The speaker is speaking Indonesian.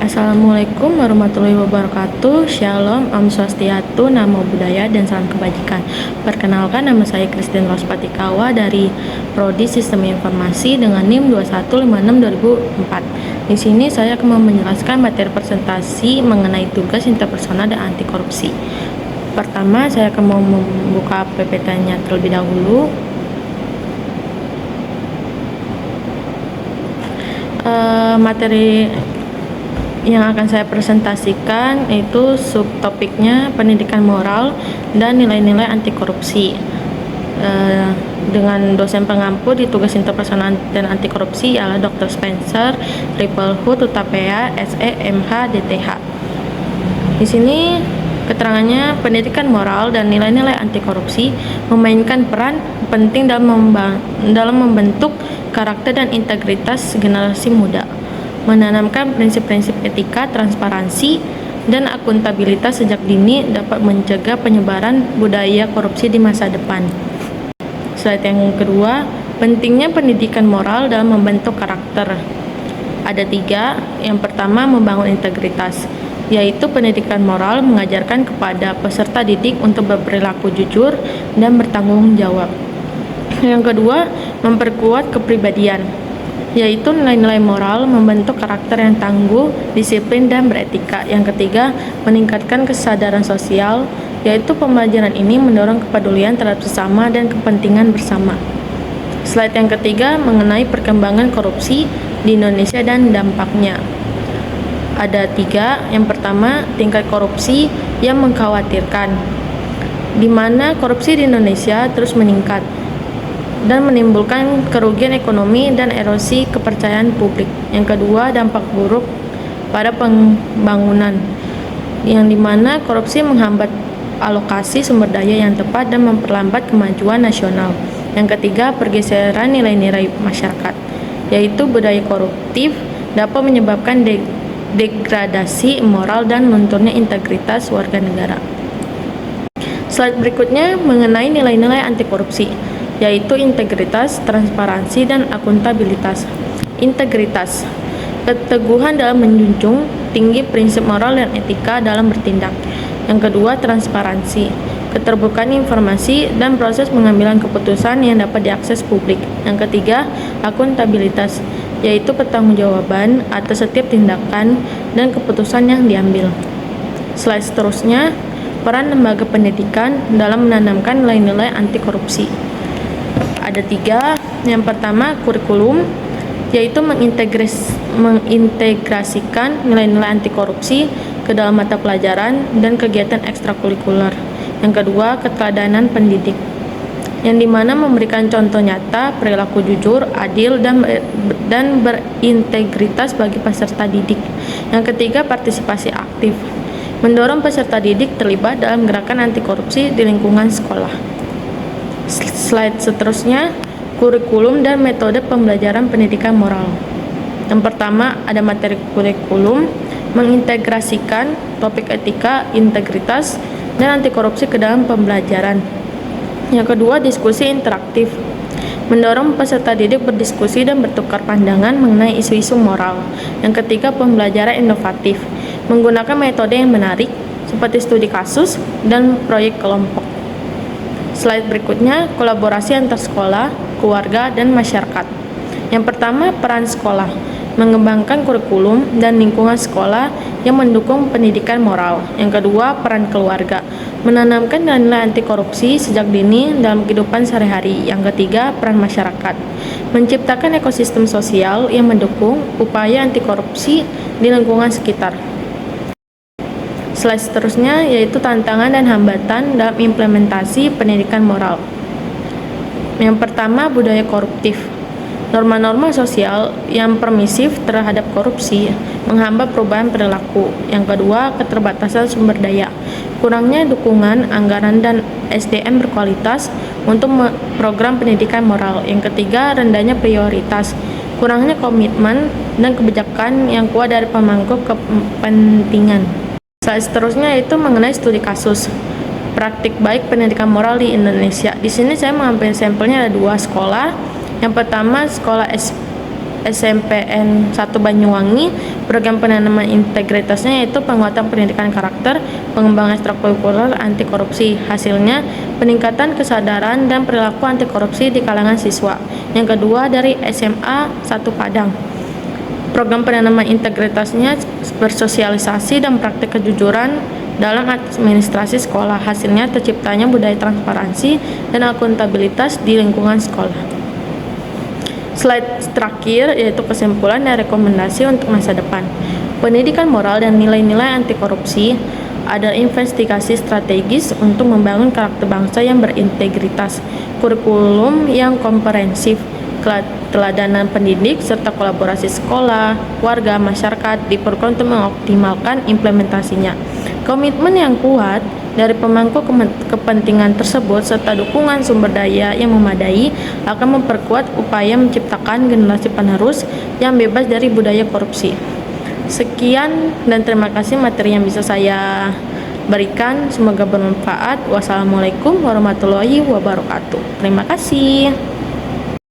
Assalamualaikum warahmatullahi wabarakatuh. Shalom, Om Swastiastu, Namo Buddhaya, dan salam kebajikan. Perkenalkan, nama saya Christine Rospatikawa dari Prodi Sistem Informasi dengan NIM 2156/2004. Di sini saya akan menjelaskan materi presentasi mengenai tugas interpersonal dan anti korupsi. Pertama, saya akan membuka PPT-nya terlebih dahulu. Materi yang akan saya presentasikan itu subtopiknya pendidikan moral dan nilai-nilai anti korupsi, dengan dosen pengampu di tugas interpersonal dan anti korupsi adalah Dr. Spencer Ripplewood Utapea, SE, MH, DTH. Di sini keterangannya, pendidikan moral dan nilai-nilai anti korupsi memainkan peran penting dalam membentuk karakter dan integritas generasi muda, menanamkan prinsip-prinsip etika, transparansi, dan akuntabilitas sejak dini dapat mencegah penyebaran budaya korupsi di masa depan. Slide yang kedua, pentingnya pendidikan moral dalam membentuk karakter. Ada 3. Yang pertama, membangun integritas, yaitu pendidikan moral mengajarkan kepada peserta didik untuk berperilaku jujur dan bertanggung jawab. Yang kedua, memperkuat kepribadian, yaitu nilai-nilai moral membentuk karakter yang tangguh, disiplin, dan beretika. Yang ketiga, meningkatkan kesadaran sosial, yaitu pembelajaran ini mendorong kepedulian terhadap sesama dan kepentingan bersama. Slide yang ketiga mengenai perkembangan korupsi di Indonesia dan dampaknya. Ada 3. Yang pertama, tingkat korupsi yang mengkhawatirkan, di mana korupsi di Indonesia terus meningkat dan menimbulkan kerugian ekonomi dan erosi kepercayaan publik. Yang kedua, dampak buruk pada pembangunan, yang dimana korupsi menghambat alokasi sumber daya yang tepat dan memperlambat kemajuan nasional. Yang ketiga, pergeseran nilai-nilai masyarakat, yaitu budaya koruptif dapat menyebabkan degradasi moral dan lunturnya integritas warga negara. Slide berikutnya mengenai nilai-nilai anti korupsi, yaitu integritas, transparansi, dan akuntabilitas. Integritas, keteguhan dalam menjunjung tinggi prinsip moral dan etika dalam bertindak. Yang kedua, transparansi, keterbukaan informasi dan proses pengambilan keputusan yang dapat diakses publik. Yang ketiga, akuntabilitas, yaitu pertanggungjawaban atas setiap tindakan dan keputusan yang diambil. Slide seterusnya, peran lembaga pendidikan dalam menanamkan nilai-nilai anti korupsi. Ada 3. Yang pertama, kurikulum, yaitu mengintegrasikan nilai-nilai anti korupsi ke dalam mata pelajaran dan kegiatan ekstrakurikuler. Yang kedua, keteladanan pendidik, yang dimana memberikan contoh nyata perilaku jujur, adil, dan berintegritas bagi peserta didik. Yang ketiga, partisipasi aktif, mendorong peserta didik terlibat dalam gerakan anti korupsi di lingkungan sekolah. Slide seterusnya, kurikulum dan metode pembelajaran pendidikan moral. Yang pertama, ada materi kurikulum, mengintegrasikan topik etika, integritas, dan anti korupsi ke dalam pembelajaran. Yang kedua, diskusi interaktif, mendorong peserta didik berdiskusi dan bertukar pandangan mengenai isu-isu moral. Yang ketiga, pembelajaran inovatif, menggunakan metode yang menarik seperti studi kasus dan proyek kelompok. Slide berikutnya, kolaborasi antar sekolah, keluarga, dan masyarakat. Yang pertama, peran sekolah, mengembangkan kurikulum dan lingkungan sekolah yang mendukung pendidikan moral. Yang kedua, peran keluarga, menanamkan nilai anti korupsi sejak dini dalam kehidupan sehari-hari. Yang ketiga, peran masyarakat, menciptakan ekosistem sosial yang mendukung upaya anti korupsi di lingkungan sekitar. Slide seterusnya yaitu tantangan dan hambatan dalam implementasi pendidikan moral. Yang pertama, budaya koruptif, norma-norma sosial yang permisif terhadap korupsi menghambat perubahan perilaku. Yang kedua, keterbatasan sumber daya, kurangnya dukungan, anggaran, dan SDM berkualitas untuk program pendidikan moral. Yang ketiga, rendahnya prioritas, kurangnya komitmen dan kebijakan yang kuat dari pemangku kepentingan. Slide seterusnya itu mengenai studi kasus praktik baik pendidikan moral di Indonesia. Di sini saya mengambil sampelnya ada 2 sekolah. Yang pertama, sekolah SMPN 1 Banyuwangi. Program penanaman integritasnya yaitu penguatan pendidikan karakter, pengembangan ekstrakurikuler anti korupsi. Hasilnya peningkatan kesadaran dan perilaku anti korupsi di kalangan siswa. Yang kedua dari SMA 1 Padang. Program penanaman integritasnya bersosialisasi dan praktik kejujuran dalam administrasi sekolah. Hasilnya terciptanya budaya transparansi dan akuntabilitas di lingkungan sekolah. Slide terakhir yaitu kesimpulan dan rekomendasi untuk masa depan. Pendidikan moral dan nilai-nilai anti korupsi adalah investigasi strategis untuk membangun karakter bangsa yang berintegritas, kurikulum yang komprehensif, keteladanan pendidik, serta kolaborasi sekolah, warga, masyarakat diperlukan untuk mengoptimalkan implementasinya. Komitmen yang kuat dari pemangku kepentingan tersebut serta dukungan sumber daya yang memadai akan memperkuat upaya menciptakan generasi penerus yang bebas dari budaya korupsi. Sekian dan terima kasih materi yang bisa saya berikan. Semoga bermanfaat. Wassalamualaikum warahmatullahi wabarakatuh. Terima kasih.